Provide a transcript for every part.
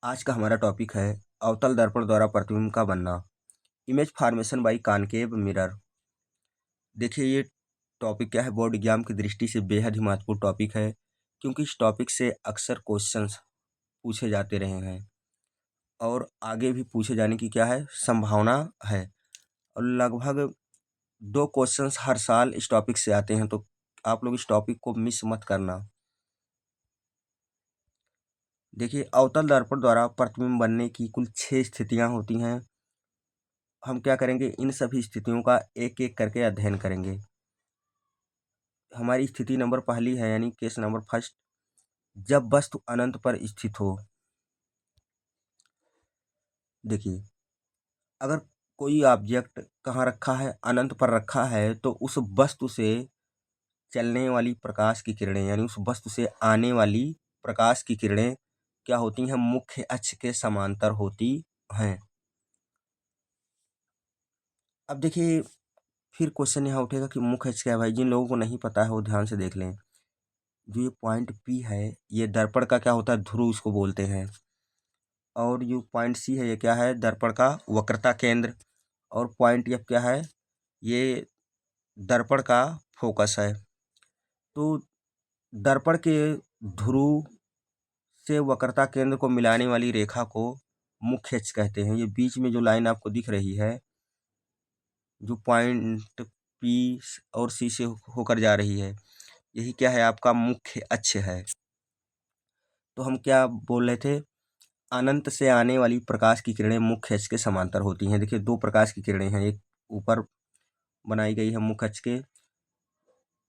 आज का हमारा टॉपिक है अवतल दर्पण द्वारा प्रतिबिंब का बनना। Image formation by concave mirror. देखिए ये टॉपिक क्या है, बोर्ड एग्जाम की दृष्टि से बेहद ही महत्वपूर्ण टॉपिक है, क्योंकि इस टॉपिक से अक्सर क्वेश्चंस पूछे जाते रहे हैं और आगे भी पूछे जाने की क्या है संभावना है। और लगभग 2 क्वेश्चंस हर साल इस टॉपिक से आते हैं, तो आप लोग इस टॉपिक को मिस मत करना। देखिए अवतल दर्पण द्वारा प्रतिबिंब बनने की कुल 6 स्थितियां होती हैं। हम क्या करेंगे, इन सभी स्थितियों का एक एक करके अध्ययन करेंगे। हमारी स्थिति नंबर पहली है, यानी केस नंबर फर्स्ट, जब वस्तु अनंत पर स्थित हो। देखिए अगर कोई ऑब्जेक्ट कहाँ रखा है, अनंत पर रखा है, तो उस वस्तु से चलने वाली प्रकाश की किरणें, यानी उस वस्तु से आने वाली प्रकाश की किरणें क्या होती हैं, मुख्य अक्ष के समांतर होती हैं। अब देखिए फिर क्वेश्चन यहाँ उठेगा कि मुख्य अक्ष क्या है। भाई जिन लोगों को नहीं पता है वो ध्यान से देख लें। जो ये पॉइंट पी है, ये दर्पण का क्या होता है, ध्रुव इसको बोलते हैं। और जो पॉइंट सी है, ये क्या है, दर्पण का वक्रता केंद्र। और पॉइंट एफ क्या है, ये दर्पण का फोकस है। तो दर्पण के ध्रुव से वक्रता केंद्र को मिलाने वाली रेखा को मुख्य अक्ष कहते हैं। ये बीच में जो लाइन आपको दिख रही है, जो पॉइंट पी और सी से होकर जा रही है, यही क्या है, आपका मुख्य अक्ष है। तो हम क्या बोल रहे थे, अनंत से आने वाली प्रकाश की किरणें मुख्य अक्ष के समांतर होती हैं। देखिए 2 प्रकाश की किरणें हैं, एक ऊपर बनाई गई है मुख्य अक्ष के,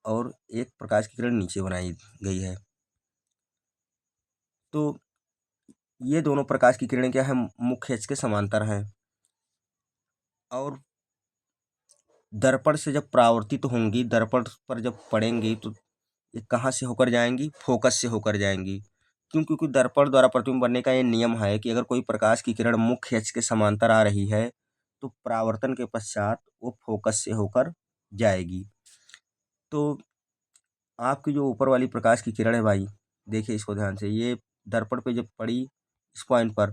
और एक प्रकाश की किरण नीचे बनाई गई है। तो ये दोनों प्रकाश की किरणें क्या है, मुख्य अक्ष के समांतर हैं। और दर्पण से जब परावर्तित होंगी, दर्पण पर जब पड़ेंगी, तो ये कहाँ से होकर जाएंगी, फोकस से होकर जाएंगी। क्यों? क्योंकि दर्पण द्वारा प्रतिबिंब बनने का ये नियम है कि अगर कोई प्रकाश की किरण मुख्य अक्ष के समांतर आ रही है, तो परावर्तन के पश्चात वो फोकस से होकर जाएगी। तो आपकी जो ऊपर वाली प्रकाश की किरण है भाई, देखिए इसको ध्यान से, ये दर्पण पे जब पड़ी इस पॉइंट पर,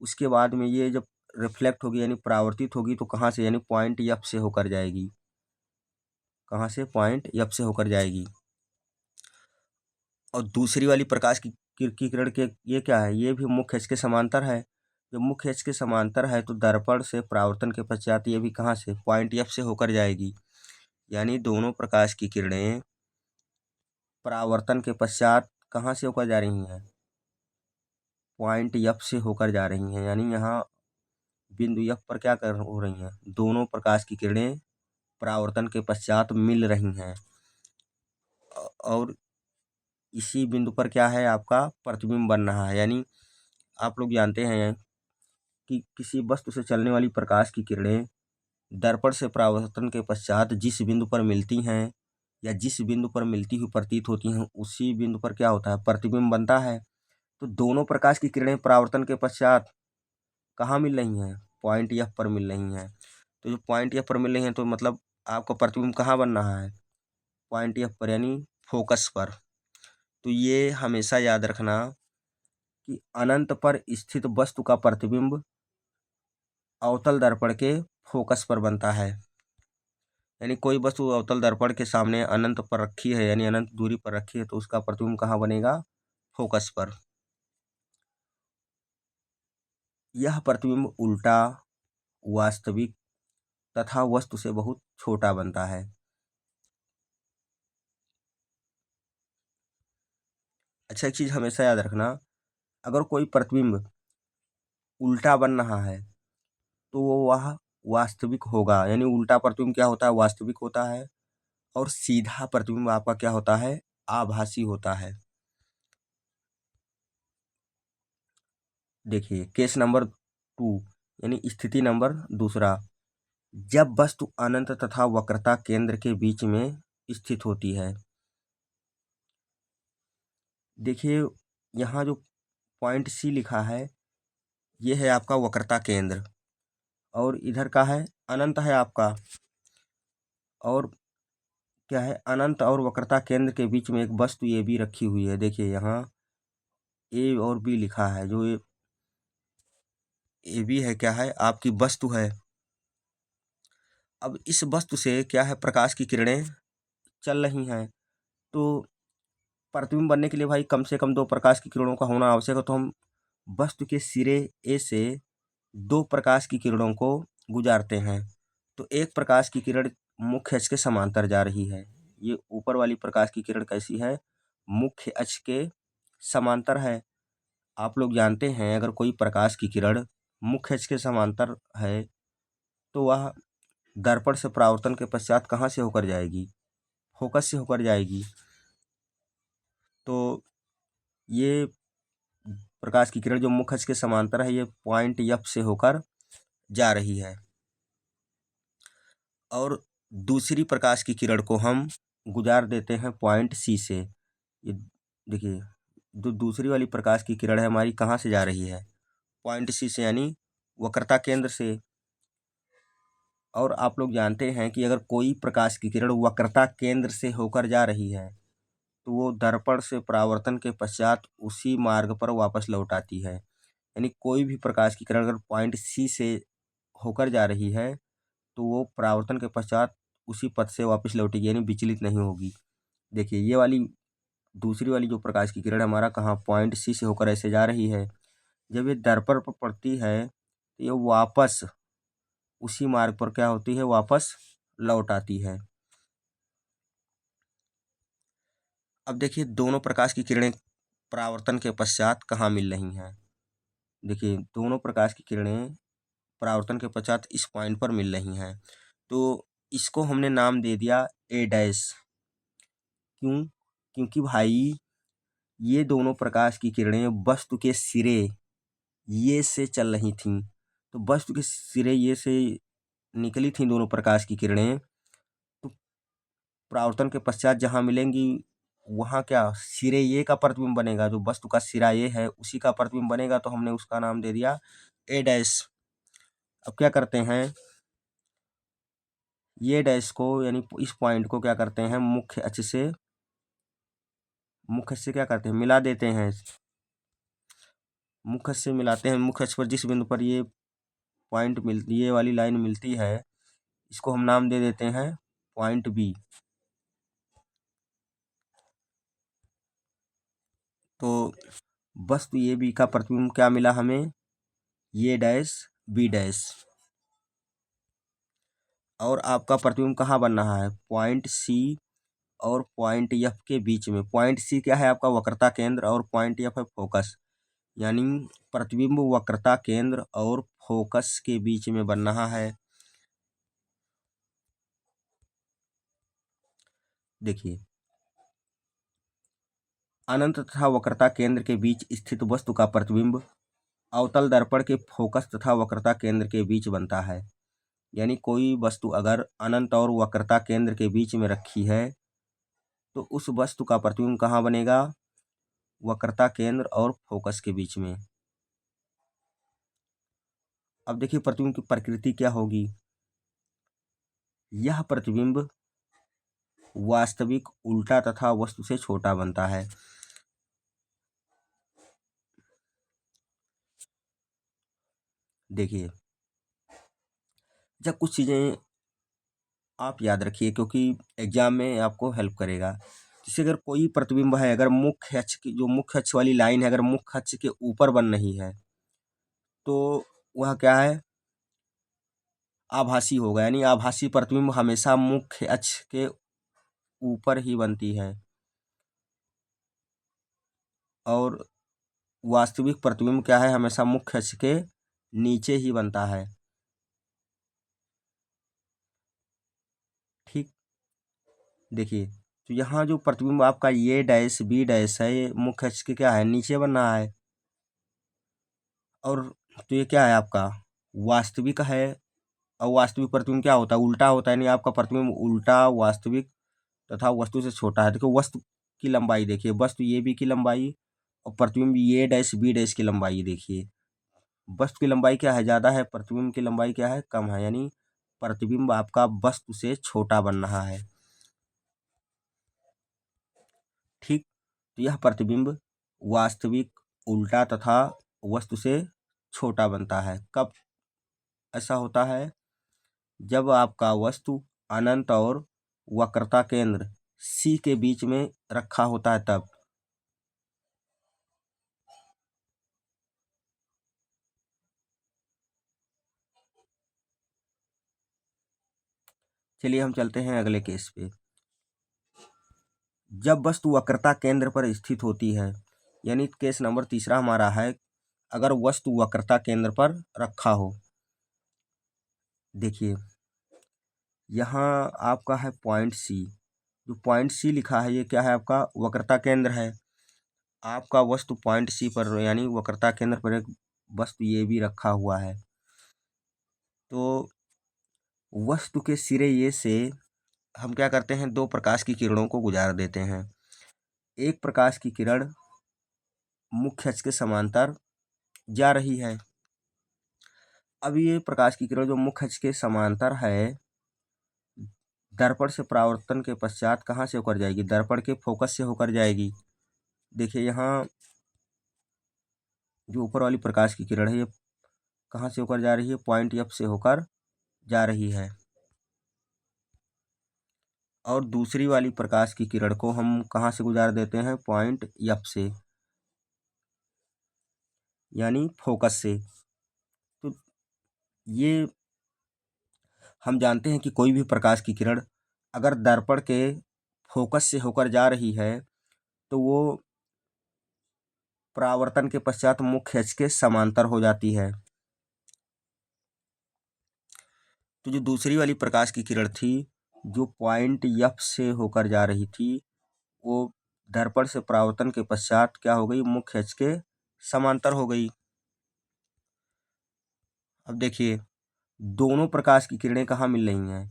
उसके बाद में ये जब रिफ्लेक्ट होगी यानी परावर्तित होगी, तो कहाँ से, यानी पॉइंट एफ से होकर जाएगी। कहाँ से, पॉइंट एफ से होकर जाएगी। और दूसरी वाली प्रकाश की किरण के ये क्या है, ये भी मुख्य अक्ष के समांतर है। जब मुख्य अक्ष के समांतर है, तो दर्पण से परावर्तन के पश्चात ये भी कहाँ से, पॉइंट एफ से होकर जाएगी। यानी दोनों प्रकाश की किरणें परावर्तन के पश्चात कहाँ से होकर जा रही हैं, पॉइंट एफ से होकर जा रही हैं। यानी यहाँ बिंदु एफ पर क्या कर हो रही हैं, दोनों प्रकाश की किरणें परावर्तन के पश्चात मिल रही हैं। और इसी बिंदु पर क्या है, आपका प्रतिबिंब बन रहा है। यानी आप लोग जानते हैं कि किसी वस्तु से चलने वाली प्रकाश की किरणें दर्पण से परावर्तन के पश्चात जिस बिंदु पर मिलती हैं, या जिस बिंदु पर मिलती हुई प्रतीत होती हैं, उसी बिंदु पर क्या होता है, प्रतिबिंब बनता है। तो दोनों प्रकाश की किरणें परावर्तन के पश्चात कहाँ मिल रही हैं, पॉइंट एफ पर मिल रही हैं। तो जो पॉइंट एफ पर मिल रही हैं, तो मतलब आपका प्रतिबिंब कहाँ बन रहा है, पॉइंट एफ पर, यानी फोकस पर। तो ये हमेशा याद रखना कि अनंत पर स्थित वस्तु का प्रतिबिंब अवतल दर्पण के फोकस पर बनता है। यानी कोई वस्तु अवतल दर्पण के सामने अनंत पर रखी है, यानी अनंत दूरी पर रखी है, तो उसका प्रतिबिंब कहाँ बनेगा, फोकस पर। यह प्रतिबिंब उल्टा, वास्तविक तथा वस्तु से बहुत छोटा बनता है। अच्छा, एक चीज हमेशा याद रखना, अगर कोई प्रतिबिंब उल्टा बन रहा है, तो वह वास्तविक होगा। यानी उल्टा प्रतिबिंब क्या होता है, वास्तविक होता है। और सीधा प्रतिबिंब आपका क्या होता है, आभासी होता है। देखिए केस नंबर 2, यानी स्थिति नंबर दूसरा, जब वस्तु अनंत तथा वक्रता केंद्र के बीच में स्थित होती है। देखिए यहाँ जो पॉइंट सी लिखा है, ये है आपका वक्रता केंद्र, और इधर का है अनंत है आपका। और क्या है, अनंत और वक्रता केंद्र के बीच में एक वस्तु ए बी रखी हुई है। देखिए यहाँ ए और बी लिखा है, जो ए बी है क्या है, आपकी वस्तु है। अब इस वस्तु से क्या है, प्रकाश की किरणें चल रही हैं। तो प्रतिबिंब बनने के लिए भाई कम से कम दो प्रकाश की किरणों का होना आवश्यक है। तो हम वस्तु के सिरे ए से दो प्रकाश की किरणों को गुजारते हैं। तो एक प्रकाश की किरण मुख्य अक्ष के समांतर जा रही है। ये ऊपर वाली प्रकाश की किरण कैसी है, मुख्य अक्ष के समांतर है। आप लोग जानते हैं अगर कोई प्रकाश की किरण मुख्य अक्ष के समांतर है तो वह दर्पण से परावर्तन के पश्चात कहाँ से होकर जाएगी, फोकस से होकर जाएगी। तो ये प्रकाश की किरण जो मुख्य अक्ष के समांतर है, ये पॉइंट एफ से होकर जा रही है। और दूसरी प्रकाश की किरण को हम गुजार देते हैं पॉइंट सी से। ये देखिए, जो दूसरी वाली प्रकाश की किरण है हमारी कहाँ से जा रही है, पॉइंट सी से, यानी वक्रता केंद्र से। और आप लोग जानते हैं कि अगर कोई प्रकाश की किरण वक्रता केंद्र से होकर जा रही है तो वो दर्पण से परावर्तन के पश्चात उसी मार्ग पर वापस लौट आती है। यानी कोई भी प्रकाश की किरण अगर पॉइंट सी से होकर जा रही है तो वो परावर्तन के पश्चात उसी पथ से वापस लौटेगी, यानी विचलित नहीं होगी। देखिए, ये वाली दूसरी वाली जो प्रकाश की किरण हमारा कहाँ पॉइंट सी से होकर ऐसे जा रही है, जब ये दर्पण पर पड़ती है तो ये वापस उसी मार्ग पर क्या होती है, वापस लौट आती है। अब देखिए, दोनों प्रकाश की किरणें परावर्तन के पश्चात कहाँ मिल रही हैं। देखिए, दोनों प्रकाश की किरणें परावर्तन के पश्चात इस पॉइंट पर मिल रही हैं। तो इसको हमने नाम दे दिया ए डैश। क्यों? क्योंकि भाई ये दोनों प्रकाश की किरणें वस्तु के सिरे ये से चल रही थीं। तो वस्तु के सिरे ये से निकली थीं दोनों प्रकाश की किरणें। तो परावर्तन के पश्चात जहाँ मिलेंगी वहाँ क्या सिरे ये का प्रतिबिंब बनेगा, जो वस्तु का सिरा ये है उसी का प्रतिबिंब बनेगा। तो हमने उसका नाम दे दिया ए डैश। अब क्या करते हैं, ये डैश को यानी इस पॉइंट को क्या करते हैं, मुख्य अक्ष से क्या करते हैं, मिला देते हैं। मुख्य अक्ष से मिलाते हैं। मुख्य अक्ष पर जिस बिंदु पर ये पॉइंट मिलती, ये वाली लाइन मिलती है, इसको हम नाम दे देते हैं पॉइंट बी। तो वस्तु ये बी का प्रतिबिंब क्या मिला हमें, ये डैश बी डैश। और आपका प्रतिबिंब कहाँ बन रहा है, पॉइंट सी और पॉइंट एफ के बीच में। पॉइंट सी क्या है, आपका वक्रता केंद्र, और पॉइंट एफ है फोकस। यानी प्रतिबिंब वक्रता केंद्र और फोकस के बीच में बन रहा है। देखिए, अनंत तथा वक्रता केंद्र के बीच स्थित वस्तु का प्रतिबिंब अवतल दर्पण के फोकस तथा वक्रता केंद्र के बीच बनता है। यानी कोई वस्तु अगर अनंत और वक्रता केंद्र के बीच में रखी है तो उस वस्तु का प्रतिबिंब कहाँ बनेगा, वक्रता केंद्र और फोकस के बीच में। अब देखिए, प्रतिबिंब की प्रकृति क्या होगी। यह प्रतिबिंब वास्तविक, उल्टा तथा वस्तु से छोटा बनता है। देखिए, जब कुछ चीज़ें आप याद रखिए क्योंकि एग्जाम में आपको हेल्प करेगा। जैसे अगर कोई प्रतिबिंब है, अगर मुख्य अक्ष की जो मुख्य अक्ष वाली लाइन है अगर मुख्य अक्ष के ऊपर बन रही है तो वह क्या है, आभासी होगा। यानी आभासी प्रतिबिंब हमेशा मुख्य अक्ष के ऊपर ही बनती है और वास्तविक प्रतिबिंब क्या है, हमेशा मुख्य अक्ष के नीचे ही बनता है। ठीक, देखिए, तो यहाँ जो प्रतिबिंब आपका ये डैश बी डैश है, ये मुख्य अक्ष के क्या है, नीचे बन रहा है। और तो ये क्या है आपका वास्तविक है। और वास्तविक प्रतिबिंब क्या होता है, उल्टा होता है। यानी आपका प्रतिबिंब उल्टा, वास्तविक तथा वस्तु से छोटा है। देखो, वस्तु की लंबाई देखिए, वस्तु ये बी की लंबाई और प्रतिबिंब ये डैश बी डैश की लंबाई देखिए। वस्तु की लंबाई क्या है, ज़्यादा है, प्रतिबिंब की लंबाई क्या है, कम है। यानी प्रतिबिंब आपका वस्तु से छोटा बन रहा है। ठीक, तो यह प्रतिबिंब वास्तविक, उल्टा तथा वस्तु से छोटा बनता है। कब ऐसा होता है? जब आपका वस्तु अनंत और वक्रता केंद्र C के बीच में रखा होता है तब। चलिए हम चलते हैं अगले केस पे। जब वस्तु वक्रता केंद्र पर स्थित होती है, यानी केस नंबर तीसरा हमारा है, अगर वस्तु वक्रता केंद्र पर रखा हो। देखिए यहाँ आपका है पॉइंट सी। जो पॉइंट सी लिखा है ये क्या है? आपका वक्रता केंद्र है। आपका वस्तु पॉइंट सी पर यानी वक्रता केंद्र पर एक वस्तु ये भी रखा हुआ है। तो वस्तु के सिरे ये से हम क्या करते हैं? दो प्रकाश की किरणों को गुजार देते हैं। एक प्रकाश की किरण मुख्य अक्ष के समांतर जा रही है। अब ये प्रकाश की किरण जो मुख्य अक्ष के समांतर है, दर्पण से परावर्तन के पश्चात कहाँ से होकर जाएगी? दर्पण के फोकस से होकर जाएगी। देखिए यहाँ जो ऊपर वाली प्रकाश की किरण है ये कहाँ से होकर जा रही है? पॉइंट एफ से होकर जा रही है। और दूसरी वाली प्रकाश की किरण को हम कहाँ से गुजार देते हैं? पॉइंट एफ से, यानी फोकस से। तो ये हम जानते हैं कि कोई भी प्रकाश की किरण अगर दर्पण के फोकस से होकर जा रही है तो वो परावर्तन के पश्चात मुख्य अक्ष के समांतर हो जाती है। तो जो दूसरी वाली प्रकाश की किरण थी जो पॉइंट एफ से होकर जा रही थी, वो दर्पण से परावर्तन के पश्चात क्या हो गई? मुख्य अक्ष के समांतर हो गई। अब देखिए दोनों प्रकाश की किरणें कहाँ मिल रही हैं?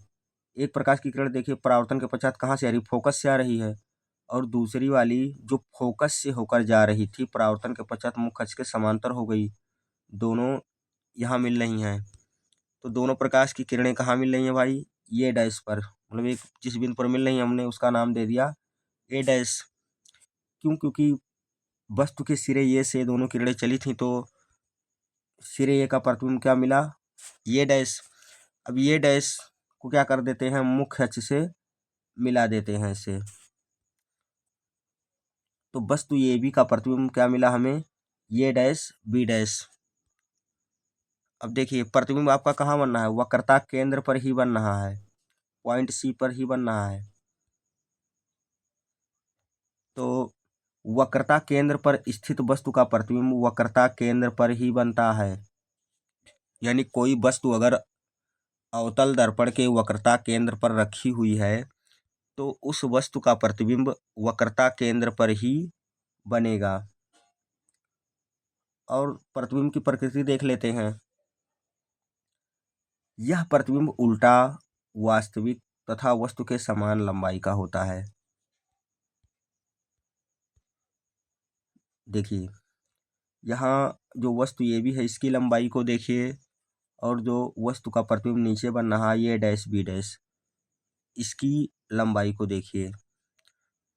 एक प्रकाश की किरण देखिए परावर्तन के पश्चात कहाँ से आ रही? फोकस से आ रही है। और दूसरी वाली जो फोकस से होकर जा रही थी परावर्तन के पश्चात मुख्य अक्ष के समांतर हो गई। दोनों यहाँ मिल रही हैं। तो दोनों प्रकाश की किरणें कहाँ मिल रही हैं भाई? ये डैश पर, मतलब एक जिस बिंदु पर मिल रही हैं हमने उसका नाम दे दिया ए डैश। क्यों? क्योंकि वस्तु के सिरे ये से दोनों किरणें चली थी तो सिरे ए का प्रतिबिंब क्या मिला? ये डैश। अब ये डैश को क्या कर देते हैं? मुख्य अक्ष से मिला देते हैं इसे। तो वस्तु ये बी का प्रतिबिंब क्या मिला हमें? ये डैश बी डैश। अब देखिए प्रतिबिंब आपका कहाँ बन रहा है? वक्रता केंद्र पर ही बन रहा है, पॉइंट सी पर ही बन रहा है। तो वक्रता केंद्र पर स्थित वस्तु का प्रतिबिंब वक्रता केंद्र पर ही बनता है। यानी कोई वस्तु अगर अवतल दर्पण के वक्रता केंद्र पर रखी हुई है तो उस वस्तु का प्रतिबिंब वक्रता केंद्र पर ही बनेगा। और प्रतिबिंब की प्रकृति देख लेते हैं। यह प्रतिबिंब उल्टा, वास्तविक तथा वस्तु के समान लंबाई का होता है। देखिए यहाँ जो वस्तु ये भी है इसकी लंबाई को देखिए, और जो वस्तु का प्रतिबिंब नीचे बन रहा है ये डैश बी डैश, इसकी लंबाई को देखिए।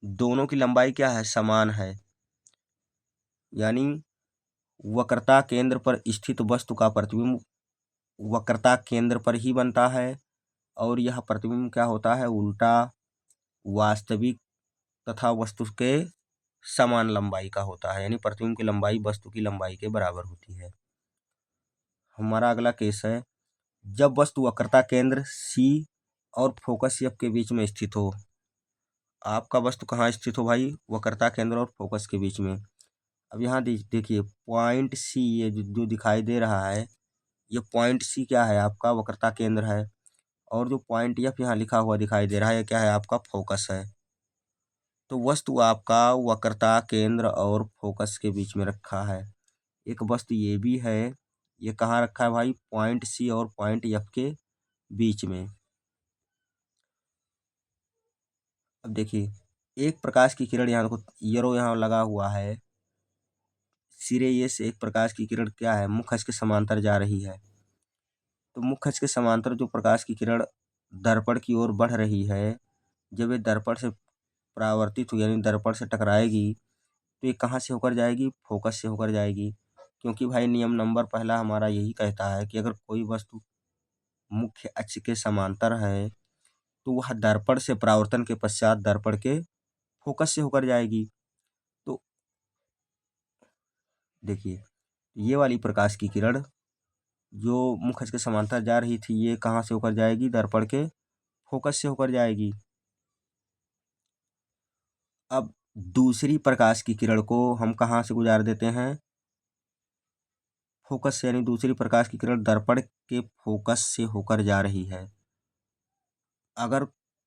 दोनों की लंबाई क्या है? समान है। यानी वक्रता केंद्र पर स्थित वस्तु का प्रतिबिंब वक्रता केंद्र पर ही बनता है और यह प्रतिबिंब क्या होता है? उल्टा, वास्तविक तथा वस्तु के समान लंबाई का होता है। यानी प्रतिबिंब की लंबाई वस्तु की लंबाई के बराबर होती है। हमारा अगला केस है, जब वस्तु वक्रता केंद्र सी और फोकस एफ के बीच में स्थित हो। आपका वस्तु कहाँ स्थित हो भाई? वक्रता केंद्र और फोकस के बीच में। अब यहाँ देखिए पॉइंट सी ये जो दिखाई दे रहा है, ये पॉइंट सी क्या है? आपका वक्रता केंद्र है। और जो पॉइंट एफ यहाँ लिखा हुआ दिखाई दे रहा है ये क्या है? आपका फोकस है। तो वस्तु आपका वक्रता केंद्र और फोकस के बीच में रखा है। एक वस्तु ये भी है, ये कहाँ रखा है भाई? पॉइंट सी और पॉइंट एफ के बीच में। अब देखिए एक प्रकाश की किरण यहाँ देखो येरो यहाँ लगा हुआ है, सिरे ये से एक प्रकाश की किरण क्या है? मुख्य अक्ष के समांतर जा रही है। तो मुख्य अक्ष के समांतर जो प्रकाश की किरण दर्पण की ओर बढ़ रही है, जब ये दर्पण से परावर्तित हुई यानी दर्पण से टकराएगी तो ये कहाँ से होकर जाएगी? फोकस से होकर जाएगी। क्योंकि भाई नियम नंबर पहला हमारा यही कहता है कि अगर कोई वस्तु मुख्य अक्ष के समांतर है तो वह दर्पण से परावर्तन के पश्चात दर्पण के फोकस से होकर जाएगी। तो देखिए, ये वाली प्रकाश की किरण जो मुख्य अक्ष के समांतर जा रही थी, ये कहाँ से होकर जाएगी? दर्पण के फोकस से होकर जाएगी। अब दूसरी प्रकाश की किरण को हम कहाँ से गुजार देते हैं? फोकस से, यानी दूसरी प्रकाश की किरण दर्पण के फोकस से होकर जा रही है। अगर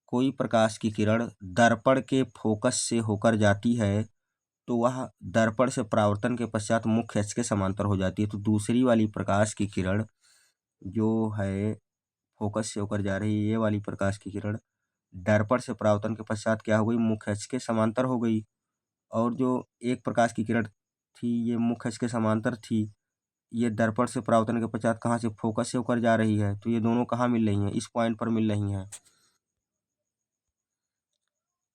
कोई प्रकाश की किरण दर्पण के फोकस से होकर जाती है तो वह दर्पण से परावर्तन के पश्चात मुख्य अक्ष के समांतर हो जाती है। तो दूसरी वाली प्रकाश की किरण जो है फोकस से होकर जा रही है, ये वाली प्रकाश की किरण दर्पण से परावर्तन के पश्चात क्या हो गई? मुख्य अक्ष के समांतर हो गई। और जो एक प्रकाश की किरण थी, ये मुख्य अक्ष के समांतर थी, ये दर्पण से परावर्तन के पश्चात कहाँ से? फोकस से होकर जा रही है। तो ये दोनों कहाँ मिल रही हैं? इस पॉइंट पर मिल रही हैं।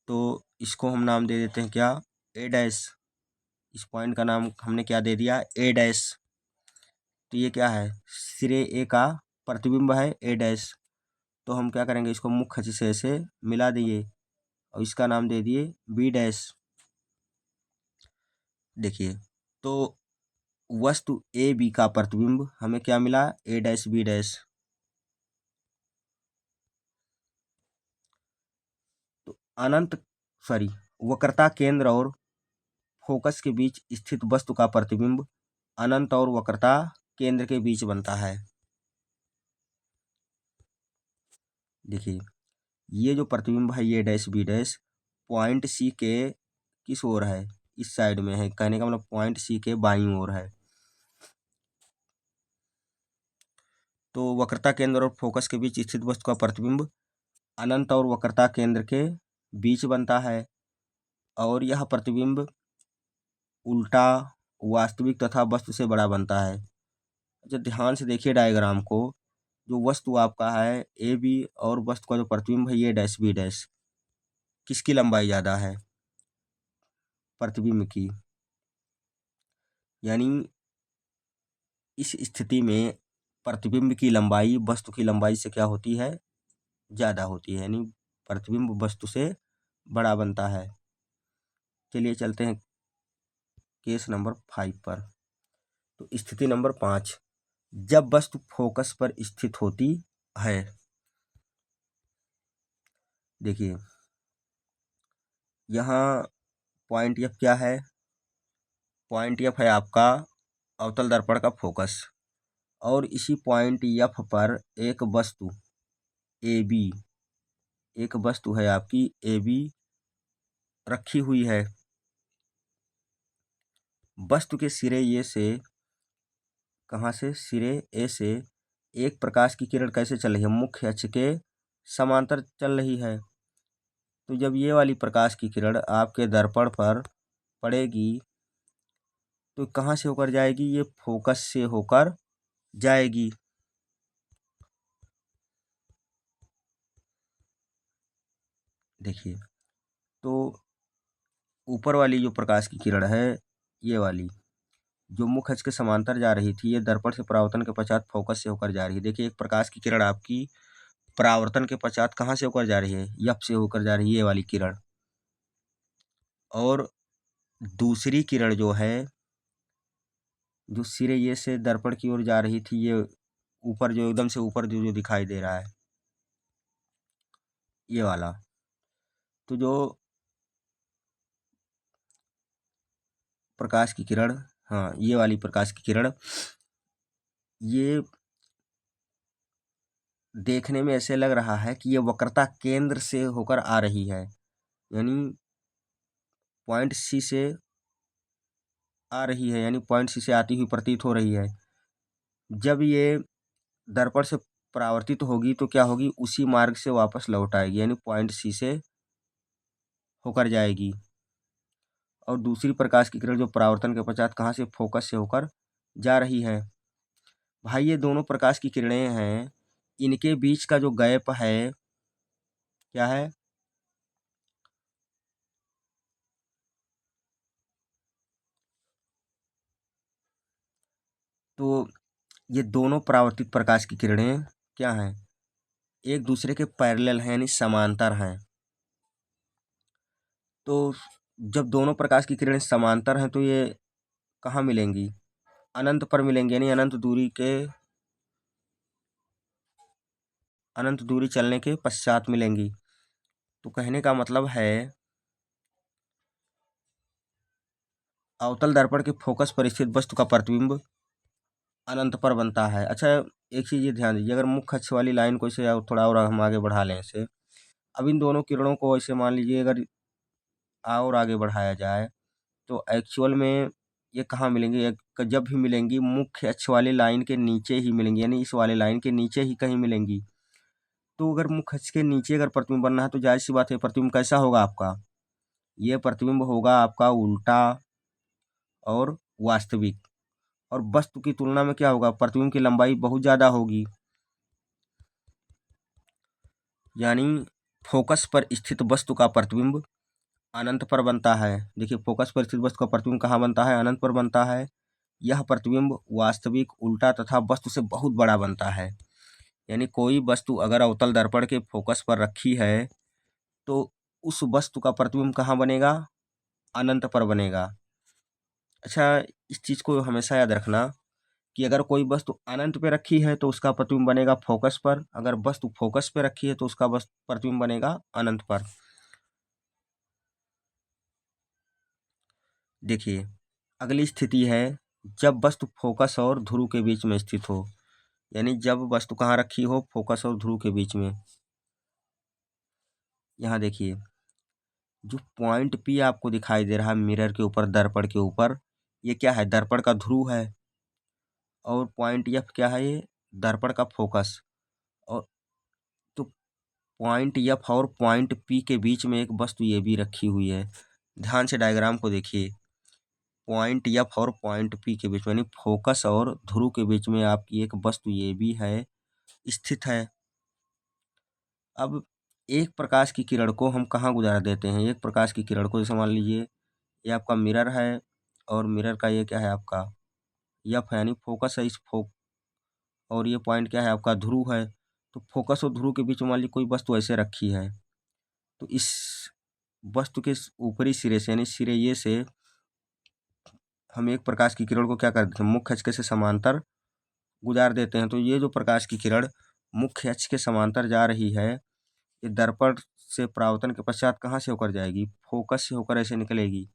तो इसको हम नाम दे देते हैं क्या? ए डैश। इस पॉइंट का नाम हमने क्या दे दिया? ए डैश। तो ये क्या है? सिरे ए का प्रतिबिंब है ए डैश। तो हम क्या करेंगे? इसको मुख्य अक्ष से ऐसे मिला दिए और इसका नाम दे दिए बी डैश। देखिए, तो वस्तु ए बी का प्रतिबिंब हमें क्या मिला? ए डैश बी डैश। तो वक्रता केंद्र और फोकस के बीच स्थित वस्तु का प्रतिबिंब अनंत और वक्रता केंद्र के बीच बनता है। देखिए, ये जो प्रतिबिंब है ये dash B dash point C के किस ओर है? इस साइड में है। कहने का मतलब पॉइंट सी के बाईं ओर है। तो वक्रता केंद्र और फोकस के बीच स्थित वस्तु का प्रतिबिंब अनंत और वक्रता केंद्र के बीच बनता है और यह प्रतिबिंब उल्टा, वास्तविक तथा वस्तु से बड़ा बनता है। अच्छा, ध्यान से देखिए डायग्राम को। जो वस्तु आपका है ए बी और वस्तु का जो प्रतिबिंब है ये डैश बी डैश, किसकी लंबाई ज़्यादा है? प्रतिबिंब की। यानी इस स्थिति में प्रतिबिंब की लंबाई वस्तु की लंबाई से क्या होती है? ज़्यादा होती है, यानी प्रतिबिंब वस्तु से बड़ा बनता है। चलिए चलते हैं केस नंबर 5 पर। तो स्थिति नंबर 5, जब वस्तु फोकस पर स्थित होती है। देखिए, यहाँ पॉइंट एफ क्या है? पॉइंट एफ है आपका अवतल दर्पण का फोकस और इसी पॉइंट एफ पर एक वस्तु है आपकी ए बी रखी हुई है। वस्तु के सिरे ए से, कहाँ से? सिरे ए से एक प्रकाश की किरण कैसे चल रही है? मुख्य अक्ष के समांतर चल रही है। तो जब ये वाली प्रकाश की किरण आपके दर्पण पर पड़ेगी तो कहाँ से होकर जाएगी? ये फोकस से होकर जाएगी। देखिए, तो ऊपर वाली जो प्रकाश की किरण है, ये वाली जो मुख्य अक्ष के समांतर जा रही थी, ये दर्पण से परावर्तन के पश्चात फोकस से होकर जा रही है। देखिए, एक प्रकाश की किरण आपकी परावर्तन के पश्चात कहाँ से होकर जा रही है? एफ से होकर जा रही है, ये वाली किरण। और दूसरी किरण जो है, जो सिरे ये से दर्पण की ओर जा रही थी, ये ऊपर जो एकदम से ऊपर जो जो दिखाई दे रहा है, ये वाला। तो जो प्रकाश की किरण, हाँ, ये वाली प्रकाश की किरण, ये देखने में ऐसे लग रहा है कि ये वक्रता केंद्र से होकर आ रही है, यानी पॉइंट सी से आ रही है, यानी पॉइंट सी से आती हुई प्रतीत हो रही है। जब ये दर्पण से परावर्तित होगी तो क्या होगी? उसी मार्ग से वापस लौट आएगी, यानी पॉइंट सी से होकर जाएगी। और दूसरी प्रकाश की किरण जो परावर्तन के पश्चात कहाँ से? फोकस से होकर जा रही है। भाई, ये दोनों प्रकाश की किरणें हैं, इनके बीच का जो गैप है क्या है? तो ये दोनों परावर्तित प्रकाश की किरणें क्या हैं, एक दूसरे के पैरेलल हैं, यानी समांतर हैं। तो जब दोनों प्रकाश की किरणें समांतर हैं तो ये कहाँ मिलेंगी, अनंत पर मिलेंगी, यानी अनंत दूरी चलने के पश्चात मिलेंगी। तो कहने का मतलब है अवतल दर्पण के फोकस पर स्थित वस्तु का प्रतिबिंब अनंत पर बनता है। अच्छा, एक चीज़ ये ध्यान दीजिए, अगर मुख्य अक्ष वाली लाइन को इसे थोड़ा और हम आगे बढ़ा लें इसे, अब इन दोनों किरणों को ऐसे मान लीजिए अगर और आगे बढ़ाया जाए तो एक्चुअल में ये कहाँ मिलेंगी, जब भी मिलेंगी मुख्य अक्ष वाली लाइन के नीचे ही मिलेंगी, यानी इस वाले लाइन के नीचे ही कहीं मिलेंगी। तो अगर मुख्य अक्ष के नीचे अगर प्रतिबिंब बनना है तो जाहिर सी बात है प्रतिबिंब कैसा होगा आपका, ये प्रतिबिंब होगा आपका उल्टा और वास्तविक, और वस्तु की तुलना में क्या होगा, प्रतिबिंब की लंबाई बहुत ज़्यादा होगी, यानी फोकस पर स्थित वस्तु का प्रतिबिंब अनंत पर बनता है। देखिए, फोकस पर स्थित वस्तु का प्रतिबिंब कहाँ बनता है, अनंत पर बनता है। यह प्रतिबिंब वास्तविक, उल्टा तथा वस्तु से बहुत बड़ा बनता है। यानी कोई वस्तु अगर अवतल दर्पण के फोकस पर रखी है तो उस वस्तु का प्रतिबिंब कहाँ बनेगा, अनंत पर बनेगा। अच्छा, इस चीज़ को हमेशा याद रखना कि अगर कोई वस्तु अनंत पे रखी है तो उसका प्रतिबिंब बनेगा फोकस पर, अगर वस्तु फोकस पे रखी है तो उसका प्रतिबिंब बनेगा अनंत पर। देखिए, अगली स्थिति है जब वस्तु फोकस और ध्रुव के बीच में स्थित हो, यानी जब वस्तु कहाँ रखी हो, फोकस और ध्रुव के बीच में। यहाँ देखिए, जो पॉइंट पी आपको दिखाई दे रहा है मिरर के ऊपर, दर्पण के ऊपर, ये क्या है, दर्पण का ध्रुव है। और पॉइंट एफ क्या है, ये दर्पण का फोकस। और तो पॉइंट एफ और पॉइंट पी के बीच में एक वस्तु ये भी रखी हुई है। ध्यान से डायग्राम को देखिए, पॉइंट एफ और पॉइंट पी के बीच में, यानी फोकस और ध्रुव के बीच में आपकी एक वस्तु ये भी है, स्थित है। अब एक प्रकाश की किरण को हम कहाँ गुजार देते हैं, एक प्रकाश की किरण को जैसे मान लीजिए ये आपका मिरर है, और मिरर का ये क्या है आपका एफ है, यानी फोकस है, और ये पॉइंट क्या है आपका, ध्रुव है। तो फोकस और ध्रुव के बीच में मान लीजिए कोई वस्तु ऐसे रखी है, तो इस वस्तु के ऊपरी सिरे से, यानी सिरे ये से हम एक प्रकाश की किरण को क्या कर देते हैं, मुख्य अक्ष से समांतर गुजार देते हैं। तो ये जो प्रकाश की किरण मुख्य अक्ष के समांतर जा रही है, ये दर्पण से परावर्तन के पश्चात कहाँ से होकर जाएगी, फोकस से होकर ऐसे निकलेगी।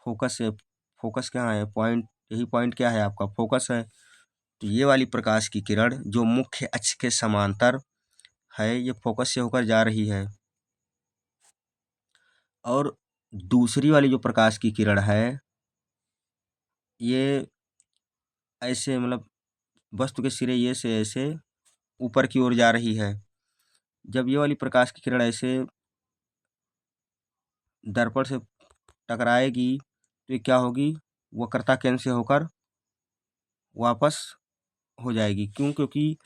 फोकस से, फोकस कहाँ है, पॉइंट, यही पॉइंट क्या है आपका, फोकस है। तो ये वाली प्रकाश की किरण जो मुख्य अक्ष के समांतर है, ये फोकस से होकर जा रही है। और दूसरी वाली जो प्रकाश की किरण है, ये ऐसे मतलब वस्तु के सिरे ये से ऐसे ऊपर की ओर जा रही है। जब ये वाली प्रकाश की किरण ऐसे दर्पण से टकराएगी तो ये क्या होगी, वक्रता केंद्र से होकर वापस हो जाएगी। क्यों, क्योंकि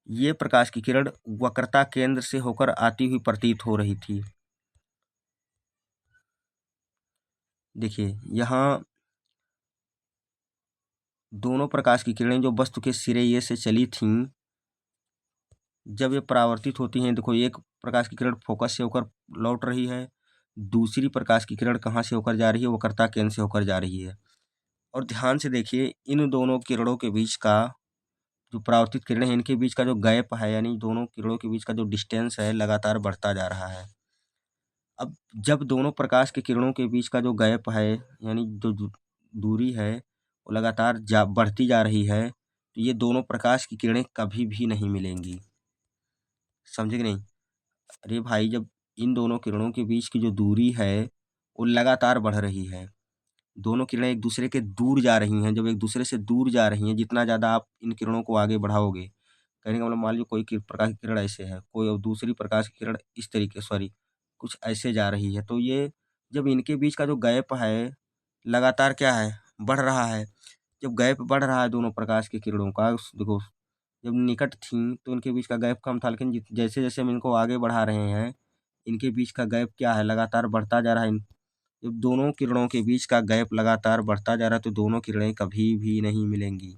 ये प्रकाश की किरण वक्रता केंद्र से होकर आती हुई प्रतीत हो रही थी। देखिए, यहाँ दोनों प्रकाश की किरणें जो वस्तु के सिरे ये से चली थीं, जब ये परावर्तित होती हैं, देखो एक प्रकाश की किरण फोकस से होकर लौट रही है, दूसरी प्रकाश की किरण कहाँ से होकर जा रही है, वक्रता केंद्र से होकर जा रही है। और ध्यान से देखिए, इन दोनों किरणों के बीच का जो परावर्तित किरणें हैं, इनके बीच का जो गैप है, यानी दोनों किरणों के बीच का जो डिस्टेंस है, लगातार बढ़ता जा रहा है। अब जब दोनों प्रकाश की किरणों के बीच का जो गैप है, यानी जो दूरी है, वो लगातार बढ़ती जा रही है, तो ये दोनों प्रकाश की किरणें कभी भी नहीं मिलेंगी। समझे कि नहीं? अरे भाई, जब इन दोनों किरणों के बीच की जो दूरी है वो लगातार बढ़ रही है, दोनों किरणें एक दूसरे के दूर जा रही हैं, जब एक दूसरे से दूर जा रही हैं, जितना ज़्यादा आप इन किरणों को आगे बढ़ाओगे, कहने का मतलब मान लीजिए कोई प्रकाश की किरण ऐसे है, कोई और दूसरी प्रकाश की किरण इस तरीके, सॉरी, कुछ ऐसे जा रही है, तो ये जब इनके बीच का जो गैप है लगातार क्या है, बढ़ रहा है। जब गैप बढ़ रहा है दोनों प्रकाश की किरणों का, देखो जब निकट थी तो इनके बीच का गैप कम था, लेकिन जैसे जैसे हम इनको आगे बढ़ा रहे हैं, इनके बीच का गैप क्या है, लगातार बढ़ता जा रहा है। जब दोनों किरणों के बीच का गैप लगातार बढ़ता जा रहा है तो दोनों किरणें कभी भी नहीं मिलेंगी।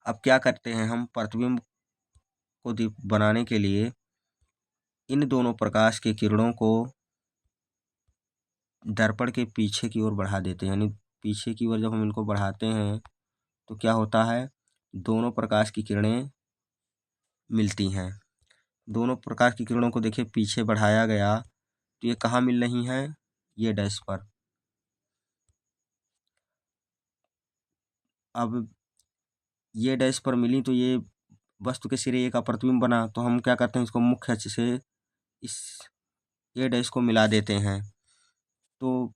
अब क्या करते हैं हम, प्रतिबिंब को बनाने के लिए इन दोनों प्रकाश के किरणों को दर्पण के पीछे की ओर बढ़ा देते हैं। यानी पीछे की ओर जब हम इनको बढ़ाते हैं तो क्या होता है, दोनों प्रकाश की किरणें मिलती हैं। दोनों प्रकाश की किरणों को देखिए पीछे बढ़ाया गया तो ये कहाँ मिल रही हैं, ये डैश पर। अब ये डैश पर मिली तो ये वस्तु के सिरे का प्रतिबिंब बना, तो हम क्या करते हैं, इसको मुख्य अक्ष से इस ए डैश को मिला देते हैं। तो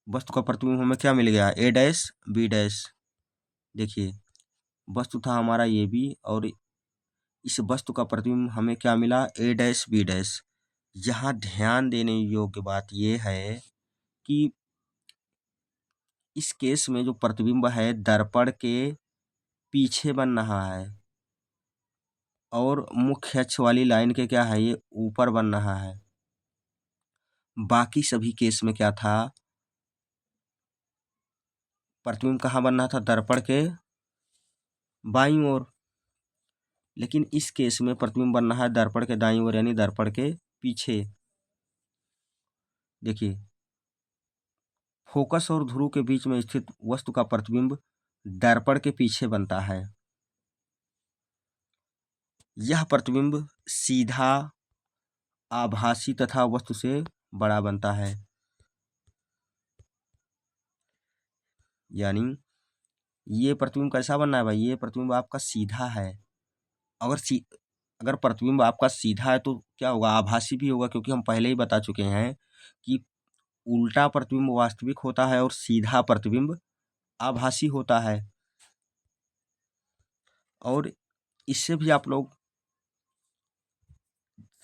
वस्तु का प्रतिबिंब हमें क्या मिल गया, ए डैश बी डैश। देखिए वस्तु था हमारा ये बी और इस वस्तु का प्रतिबिंब हमें क्या मिला, ए डैश बी डैश। यहाँ ध्यान देने योग्य बात यह है कि इस केस में जो प्रतिबिंब है दर्पण के पीछे बन रहा है और मुख्य अक्ष वाली लाइन के क्या है, ये ऊपर बन रहा है। बाकी सभी केस में क्या था, प्रतिबिंब कहाँ बन रहा था, दर्पण के बाईं ओर। लेकिन इस केस में प्रतिबिंब बन रहा है दर्पण के दाईं ओर, यानी दर्पण के पीछे। देखिए फोकस और ध्रुव के बीच में स्थित वस्तु का प्रतिबिंब दर्पण के पीछे बनता है। यह प्रतिबिंब सीधा, आभासी तथा वस्तु से बड़ा बनता है। यानी ये प्रतिबिंब कैसा बनना है भाई, ये प्रतिबिंब आपका सीधा है। अगर प्रतिबिंब आपका सीधा है तो क्या होगा, आभासी भी होगा, क्योंकि हम पहले ही बता चुके हैं कि उल्टा प्रतिबिंब वास्तविक होता है और सीधा प्रतिबिंब आभासी होता है। और इससे भी आप लोग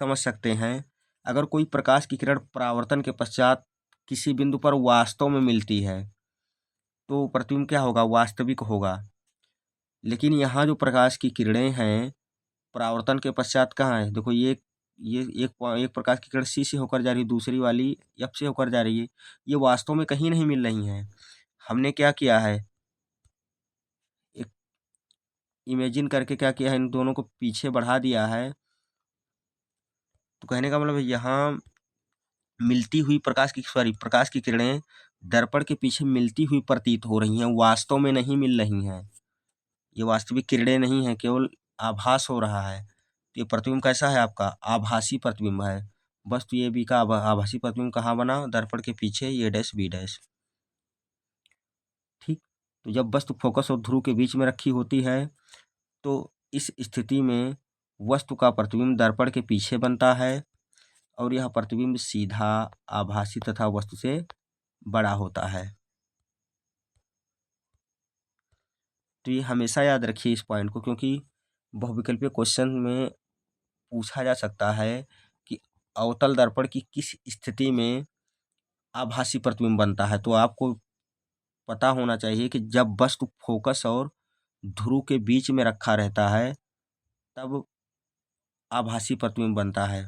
समझ सकते हैं, अगर कोई प्रकाश की किरण परावर्तन के पश्चात किसी बिंदु पर वास्तव में मिलती है तो प्रतिबिंब क्या होगा, वास्तविक होगा। लेकिन यहाँ जो प्रकाश की किरणें हैं परावर्तन के पश्चात कहाँ है, देखो ये एक प्रकाश की किरण सी से होकर जा रही है, दूसरी वाली एफ से होकर जा रही है, ये वास्तव में कहीं नहीं मिल रही हैं। हमने क्या किया है, एक इमेजिन करके क्या किया है, इन दोनों को पीछे बढ़ा दिया है। तो कहने का मतलब यहाँ मिलती हुई प्रकाश की किरणें दर्पण के पीछे मिलती हुई प्रतीत हो रही हैं, वास्तव में नहीं मिल रही हैं। ये वास्तविक किरणें नहीं है, केवल आभास हो रहा है। तो ये प्रतिबिंब कैसा है आपका, आभासी प्रतिबिंब है। वस्तु ये बी का आभासी प्रतिबिंब कहाँ बना, दर्पण के पीछे, ये डैश बी डैश। ठीक, तो जब वस्तु फोकस और ध्रुव के बीच में रखी होती है तो इस स्थिति में वस्तु का प्रतिबिंब दर्पण के पीछे बनता है और यह प्रतिबिंब सीधा, आभासी तथा वस्तु से बड़ा होता है। तो ये हमेशा याद रखिए इस पॉइंट को, क्योंकि बहुविकल्पीय क्वेश्चन में पूछा जा सकता है कि अवतल दर्पण की किस स्थिति में आभासी प्रतिबिंब बनता है। तो आपको पता होना चाहिए कि जब वस्तु फोकस और ध्रुव के बीच में रखा रहता है तब आभासी प्रतिबिंब बनता है।